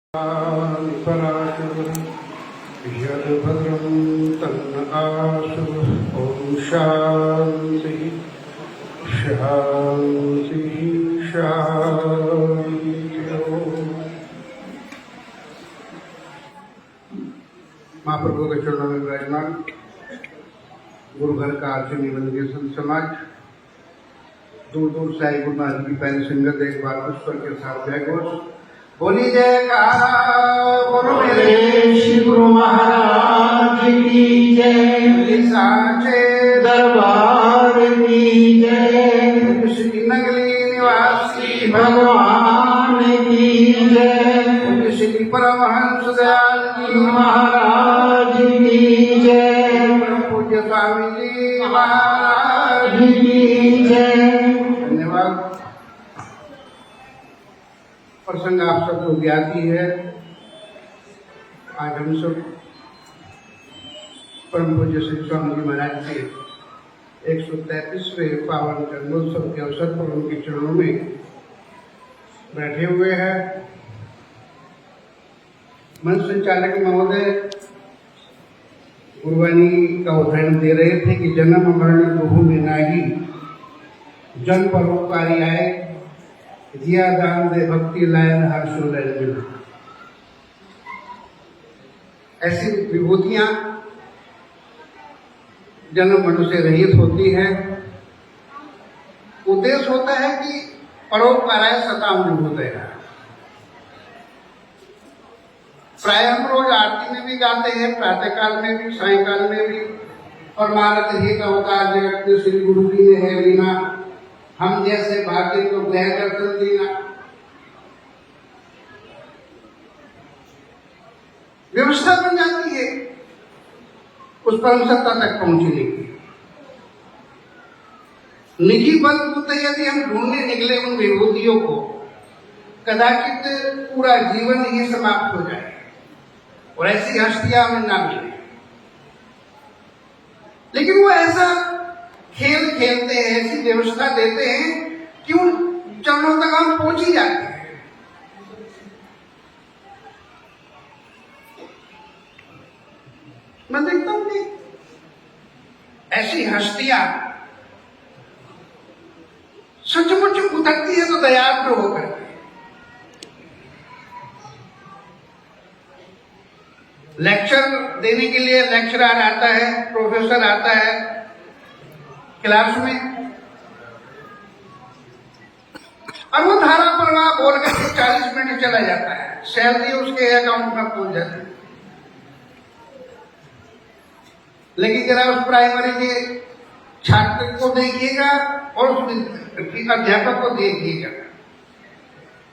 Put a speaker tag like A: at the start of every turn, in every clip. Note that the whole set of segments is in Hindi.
A: पराशरं यद्भद्रं तन्न आशु। ॐ शान्ति शान्ति शान्ति। महाप्रभु के चरणों में विराजमान गुरु घर का आश्रम निबंध संत समाज, दूर दूर से आई गुरु महाराज की पहली संगत, एक बार पुष्पर के साथ जय घोष बोली जयकारा बोलो मेरे श्री गुरु महाराज की जय, साचे दरबार की जय, श्री नगली निवासी भगवान की जय, श्री परमहंस दयाल जी महाराज की जय, पूज्य स्वामी जी महाराज की जय। धन्यवाद। प्रसंग आप सबको ज्ञाती है। आज हम सब परम पूज्य श्री स्वामी जी महाराज के 133वें पावन जन्मोत्सव के अवसर पर उनके चरणों में बैठे हुए हैं। मंच संचालक महोदय गुरुवाणी का उदाहरण दे रहे थे कि जन्म मरण बहु में नाही, जन परोपकारी आए, दिया दान दे भक्ति लायन हर्षो लय। ऐसी विभूतियां जन्म मनु से रहित होती है। उद्देश्य होता है कि परोपकाराय सताम विभूतय। प्राय हम रोज आरती में भी गाते हैं, प्रातःकाल में भी, सायंकाल में भी, और मारत ही का अवतार जगत में श्री गुरु जी ने है बिना, हम जैसे भाग्य को ग्रह दर्शन देना। व्यवस्था बन जाती है उस परम सत्ता तक पहुंचने की। निजी बलबूते यदि हम ढूंढने निकले उन विभूतियों को, कदाचित पूरा जीवन ही समाप्त हो जाए और ऐसी हस्तियां हमें ना मिले। लेकिन वो ऐसा खेल खेलते हैं, ऐसी व्यवस्था देते हैं कि उन चरणों तक हम पहुंच ही जाते हैं। मैं देखता हूं कि ऐसी हस्तियां सचमुच उतरती है तो दयाद्र होकर। लेक्चर देने के लिए लेक्चरर आता है, प्रोफेसर आता है क्लास में, और वो धारा प्रवाह बोल कर 40 मिनट चला जाता है, सैलरी उसके अकाउंट में पहुंच जाती है। लेकिन जरा उस प्राइमरी के छात्र को देखिएगा और उस अध्यापक को देखिएगा।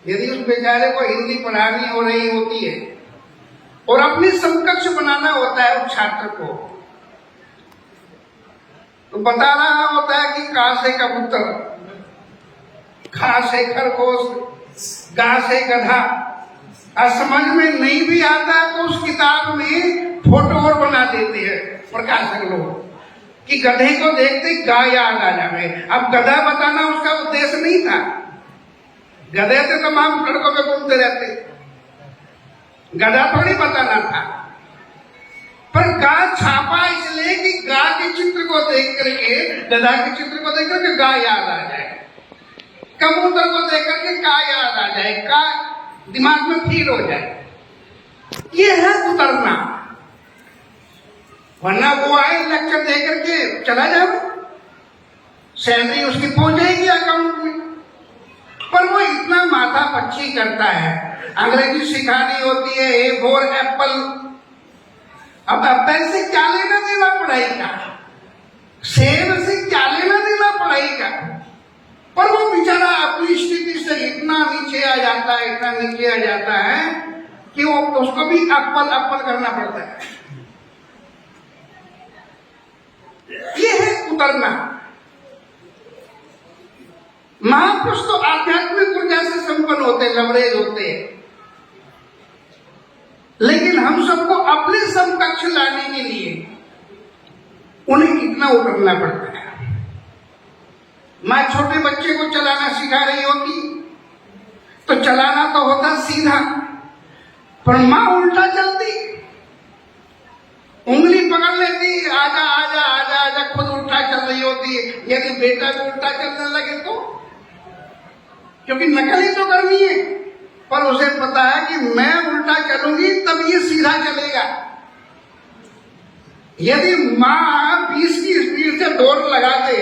A: यदि उस बेचारे को हिंदी पढ़ानी हो रही होती है और अपनी समकक्ष बनाना होता है उस छात्र को, तो बता रहा होता है कि का से कबूतर, खा से खरगोश, गा से गधा। और समझ में नहीं भी आता तो उस किताब में फोटो और बना देते हैं प्रकाशक लोग कि गधे को देखते गा याद आ जाए। अब गधा बताना उसका उद्देश्य नहीं था। गधे तो तमाम सड़कों पे घूमते रहते, गधा थोड़ी बताना था। पर गा छापा इसलिए कि गा के चित्र को देख करके, गधा के चित्र को देख करके गा याद आ जाए, कबूतर को देख करके का याद आ जाए, का दिमाग में फील हो जाए। ये है उतरना। वरना वो आए लेक्चर दे करके चला जाए, सैलरी उसकी पहुंच जाएगी अकाउंट में। पर वो इतना माथा पच्ची करता है, अंग्रेजी सिखानी होती है, ए फॉर एप्पल। अब एप्पल से क्या लेना देना पढ़ाई का, सेब से क्या लेना देना पढ़ाई का। पर वो बेचारा अपनी स्थिति से इतना नीचे आ जाता है, इतना नीचे आ जाता है कि वो उसको भी एप्पल एप्पल करना पड़ता है। ये है उतरना। महापुरुष तो आध्यात्मिक ऊर्जा से संपन्न होते, लवरेज होते, लेकिन हम सबको अपने समकक्ष लाने के लिए उन्हें कितना उतरना पड़ता है। माँ छोटे बच्चे को चलाना सिखा रही होती तो चलाना तो होता सीधा, पर मां उल्टा चलती, उंगली पकड़ लेती, आजा आजा आजा आजा, खुद उल्टा चल रही होती। यदि बेटा भी उल्टा चलने लगे तो, क्योंकि नकल ही तो करनी है, पर उसे पता है कि मैं उल्टा चलूंगी तब ये सीधा चलेगा। यदि मां 20 की स्पीड से दौड़ लगा दे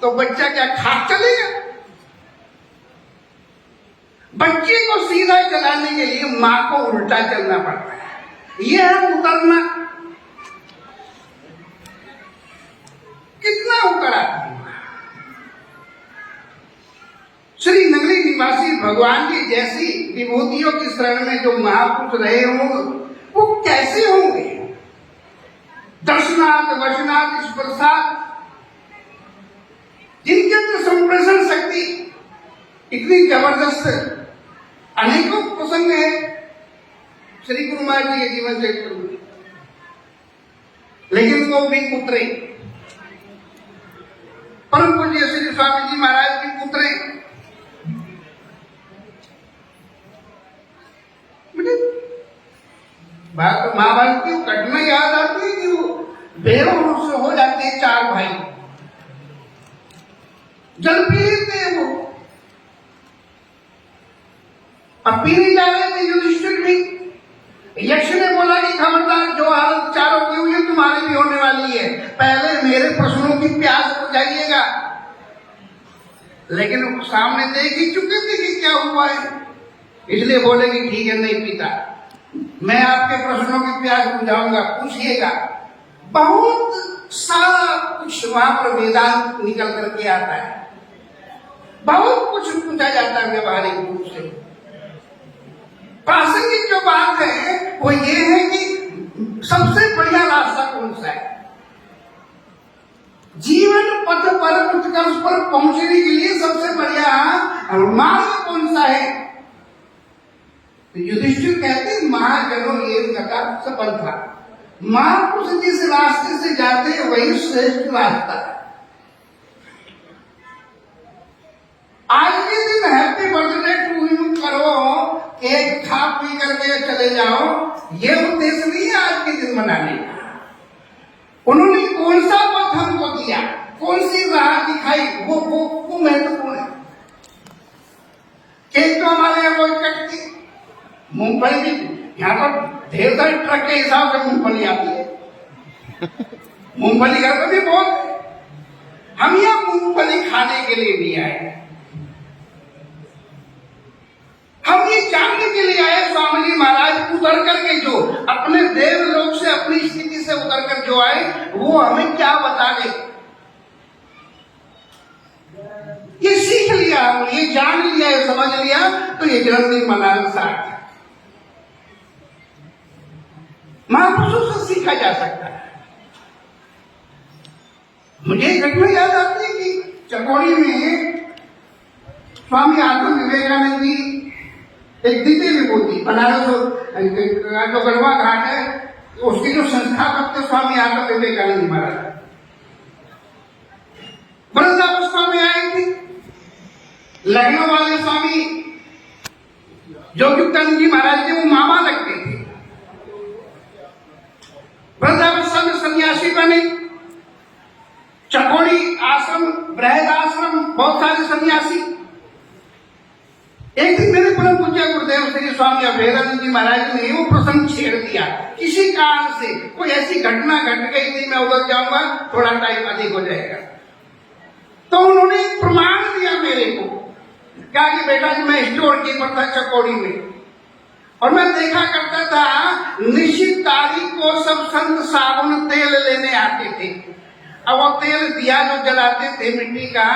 A: तो बच्चा क्या खाक चलेगा? बच्चे को सीधा चलाने के लिए मां को उल्टा चलना पड़ता है। यह है उतरना। कितना उतरा श्री नगरी निवासी भगवान की जैसी विभूतियों की शरण में जो महापुरुष रहे हों वो कैसे होंगे? दर्शनाथ, वचनाथ, स्पर्शात, जिनके अंदर संप्रेषण शक्ति इतनी जबरदस्त, अनेकों प्रसंग है श्री गुरु महाराज जी के जीवन चरित्र में, लेकिन वो भी पुत्रे, परम पूज्य श्री स्वामी जी महाराज भी पुत्रे। महाभारत की घटना याद आती है कि वो बेहोश हो जाते हैं 4 भाई, जल पी लेते हैं वो, अब पीने जा रहे थे युधिष्ठिर भी। यक्ष ने बोला कि खबरदार, जो हालत चारों की हुई है तुम्हारी भी होने वाली है, पहले मेरे प्रश्नों की प्यास बुझाइएगा। लेकिन सामने देख ही चुके थे कि क्या हुआ है, इसलिए बोले कि ठीक है, नहीं पीता, मैं आपके प्रश्नों की प्यास बुझाऊंगा, पूछिएगा। बहुत सारा कुछ वहां पर वेदांत निकल करके आता है, बहुत कुछ पूछा जाता है व्यवहारिक रूप से। प्रासंगिक जो बात है वो ये है कि सबसे बढ़िया रास्ता कौन सा है, जीवन पथ पर उत्कर्ष पर पहुंचने के लिए सबसे बढ़िया मार्ग कौन सा है? तो युधिष्ठिर कहते महाजनों ये गता सफल था। महापुरुष जिस रास्ते से जाते हैं वही श्रेष्ठ रास्ता है। आज के दिन हैप्पी बर्थडे टू यू करो, केक खा पी करके चले जाओ, ये उद्देश्य नहीं है आज के दिन मनाने का। उन्होंने कौन सा पथ हमको दिया, कौन सी राह दिखाई, वो महत्वपूर्ण है। केक तो हमारे यहाँ रोज कटती, मूंगफली भी यहाँ पर ढेर सारे ट्रक के हिसाब से मूंगफली आती है, मूंगफली घर पर भी बहुत। हम यहाँ मूंगफली खाने के लिए नहीं आए, हम ये जानने के लिए आए स्वामी जी महाराज उतर करके जो अपने देवलोक से अपनी स्थिति से उतर कर जो आए वो हमें क्या बता दे। ये सीख लिया, ये जान लिया, ये समझ लिया, तो ये जल्दी मनाना साथ महापुरुषों से सीखा जा सकता है। मुझे एक घटना याद आती है कि चकोड़ी में स्वामी आत्म विवेकानंद जी एक द्वितीय विभूति बनारस जो गढ़वा घाट है उसके जो संस्थापक थे स्वामी आत्म विवेकानंद जी महाराज, वृंदावस्था में आए थे। लखनऊ वाले स्वामी जोगयुक्तानंद जी महाराज थे, वो मामा लगते थे। वृंदावस्था में सन्यासी बने, चकोड़ी आश्रम, बृहद आश्रम, बहुत सारे सन्यासी। एक दिन मेरे परम पूज्य गुरुदेव श्री स्वामी अभेदानंद जी महाराज ने वो प्रसंग छेड़ दिया। किसी कारण से कोई ऐसी घटना घट गई थी, मैं उधर जाऊंगा, थोड़ा टाइम अधिक हो जाएगा। तो उन्होंने एक प्रमाण दिया मेरे को, कहा कि बेटा जी मैं स्टोर कीपर था चकोड़ी में, और मैं देखा करता था निश्चित तारीख को सब संत साबुन तेल लेने आते थे। अब वो तेल दिया जो जलाते थे मिट्टी का,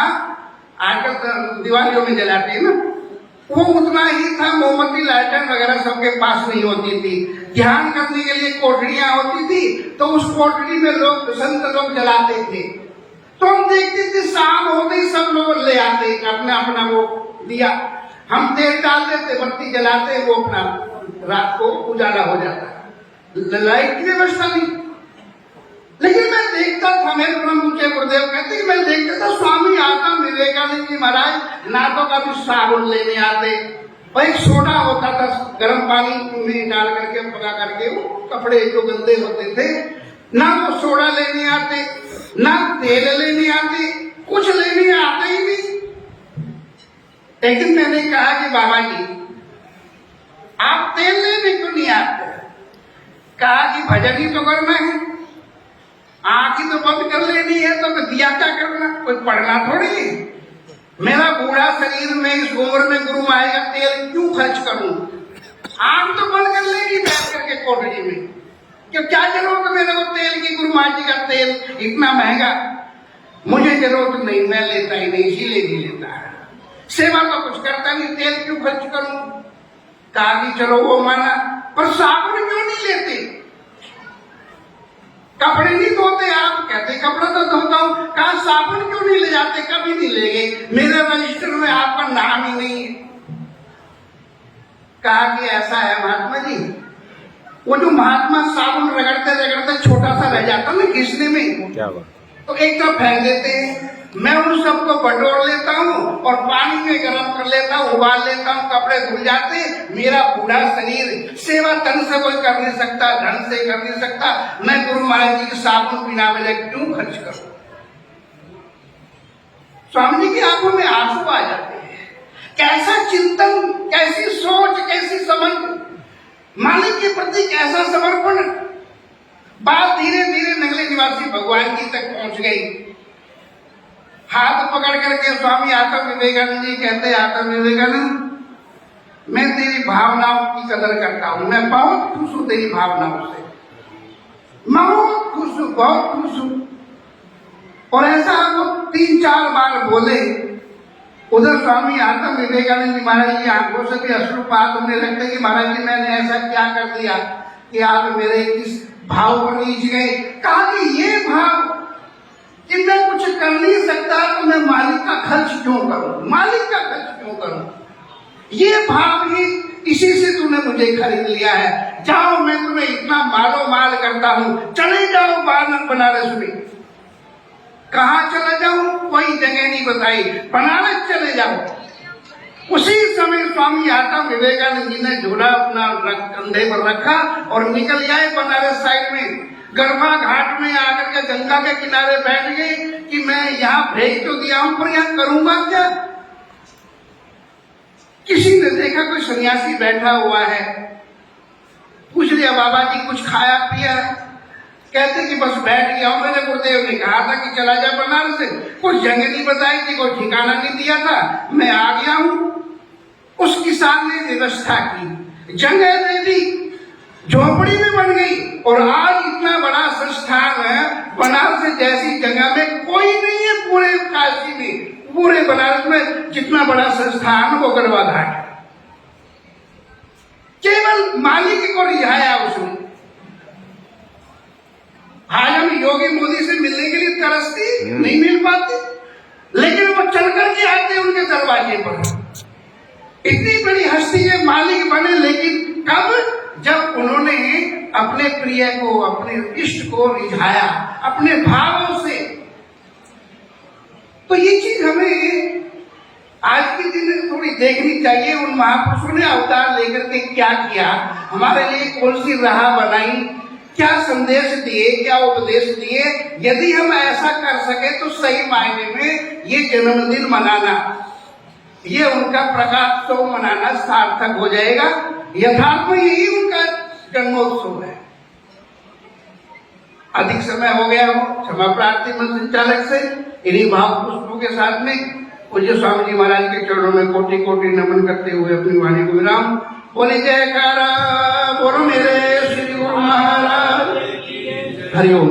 A: आजकल दिवालियों में जलाते हैं ना, वो उतना ही था। मोमबत्ती लालटेन वगैरह सबके पास नहीं होती थी। ध्यान करने के लिए कोठरियां होती थी, तो उस कोठरी में लोग संत लोग जलाते थे। तो हम देखते थे शाम होते ही सब लोग ले आते अपना अपना वो दिया, हम तेल डालते थे, बत्ती जलाते, वो अपना रात को उजाला हो जाता, लाइट की व्यवस्था नहीं। लेकिन मैं देखता था, मेरे परम पूज्य गुरुदेव कहते कि मैं देखता था स्वामी आत्म विवेकानंद जी महाराज ना तो कभी साबुन लेने आते, और एक सोडा होता था गर्म पानी में डाल करके पका करके, वो कपड़े जो गंदे होते थे, ना वो सोडा लेने आते, ना तेल लेने आते, कुछ लेने आते ही नहीं। एक दिन मैंने कहा कि बाबा जी आप तेल लेने क्यों नहीं आते? कहा कि भजन ही तो करना है, आंख ही तो बंद कर लेनी है, तो दिया क्या करना, कोई पढ़ना थोड़ी है। मेरा बूढ़ा शरीर में इस उम्र में गुरु माया का तेल क्यों खर्च करूं? आंख तो बंद कर लेगी बैठ करके कोठरी में, क्यों क्या जरूरत मेरे को तेल की? गुरु माया जी का तेल इतना महंगा, मुझे जरूरत नहीं, मैं लेता ही नहीं, इसीलिए नहीं लेता है। सेवा तो कुछ करता नहीं, तेल क्यों खर्च करूं? कहा कि चलो वो माना, पर साबुन क्यों नहीं लेते? कपड़े नहीं धोते आप? कहते कपड़ा तो धोता हूं। कहा साबुन क्यों नहीं ले जाते? कभी नहीं ले गए, मेरे रजिस्टर में आपका नाम ही नहीं है। कहा कि ऐसा है महात्मा जी, वो जो महात्मा साबुन रगड़ते रगड़ते छोटा सा रह जाता ना घिसने में, क्या बात, तो एक तरफ फेंक देते हैं। मैं उन सबको बटोर लेता हूँ और पानी में गर्म कर लेता हूँ, उबाल लेता हूँ, कपड़े धुल जाते। मेरा बूढ़ा शरीर सेवा तन से कोई कर नहीं सकता, धन से कर नहीं सकता, मैं गुरु महाराज जी के साबुन बिना वजह क्यों खर्च करूं? स्वामी जी की आंखों में आंसू आ जाते हैं। कैसा चिंतन, कैसी सोच, कैसी समझ, मालिक के प्रति कैसा समर्पण। बात धीरे धीरे नगले निवासी भगवान जी तक पहुंच गई। हाथ पकड़ करके स्वामी आत्म विवेकानंद जी कहते, आत्म विवेकानंद मैं तेरी भावनाओं की कदर करता हूं, मैं बहुत खुश हूं तेरी भावनाओं से, मैं बहुत खुश हूं, बहुत खुश हूं। और ऐसा वो 3-4 बार बोले। उधर स्वामी आत्म विवेकानंद जी महाराज की आंखों से भी अश्रुपात होने लगते कि महाराज जी मैंने ऐसा क्या कर दिया कि आप मेरे इस भाव पर नीच गए। कहा कि ये भाव कि मैं कुछ कर नहीं सकता तो मैं मालिक का खर्च क्यों करूं, मालिक का खर्च क्यों करूं? ये भाव ही, इसी से तूने मुझे खरीद लिया है। जाओ मैं तुम्हें इतना मालो माल करता हूं, चले जाओ बनारस में। कहां चले जाऊं? कोई जगह नहीं बताई, बनारस चले जाओ। उसी समय स्वामी आत्म विवेकानंद जी ने झोला अपना कंधे पर रखा और निकल जाए बनारस साइड में। गरबा घाट में आकर के गंगा के किनारे बैठ गए कि मैं यहाँ भेज तो दिया हूं, पर यहाँ करूंगा क्या? किसी ने देखा कोई सन्यासी बैठा हुआ है, पूछ लिया बाबा जी कुछ खाया पिया? कहते कि बस बैठ गया हूं, मेरे गुरुदेव ने कहा था कि चला जा बनारस से, कोई जगह नहीं बताई थी, कोई ठिकाना नहीं दिया था, मैं आ गया हूं। उस किसान ने व्यवस्था की, जगह दे दी, झोपड़ी में बन गई और आज इतना बड़ा संस्थान है। बनारस जैसी जगह में कोई नहीं है पूरे काशी में, पूरे बनारस में जितना बड़ा संस्थान वो गरबा घाट है। केवल मालिक को रिझाया उसने। आज हम योगी मोदी से मिलने के लिए तरसते नहीं मिल पाते, लेकिन वो चल करके आते उनके दरवाजे पर। इतनी बड़ी हस्ती के मालिक बने, लेकिन कब? जब उन्होंने अपने प्रिय को, अपने इष्ट को रिझाया अपने भावों से। तो ये चीज हमें आज के दिन थोड़ी देखनी चाहिए। उन महापुरुषों ने अवतार लेकर के क्या किया, हमारे लिए कौन सी राह बनाई, क्या संदेश दिए, क्या उपदेश दिए। यदि हम ऐसा कर सके तो सही मायने में ये जन्मदिन मनाना, ये उनका प्रकाशोत्सव मनाना सार्थक हो जाएगा। यथार्थ में यही उनका जन्मोत्सव है। अधिक समय हो गया हो, क्षमा प्रार्थी मंच संचालक से। इन्हीं भाव पुष्पों के साथ में पूज्य स्वामी जी महाराज के चरणों में कोटि कोटि नमन करते हुए अपनी वाणी को विराम। बोले जयकारा बोलो मेरे श्री गुरु महाराज। हरिओम।